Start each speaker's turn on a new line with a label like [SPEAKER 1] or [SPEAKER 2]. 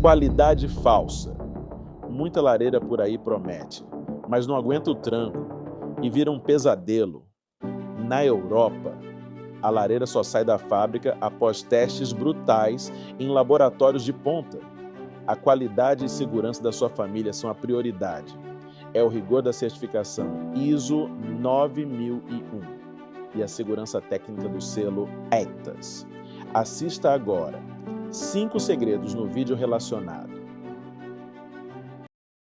[SPEAKER 1] Qualidade falsa. Muita lareira por aí promete, mas não aguenta o tranco e vira um pesadelo. Na Europa, a lareira só sai da fábrica após testes brutais em laboratórios de ponta. A qualidade e segurança da sua família são a prioridade. É o rigor da certificação ISO 9001 e a segurança técnica do selo ECTAS. Assista agora 5 segredos no vídeo relacionado.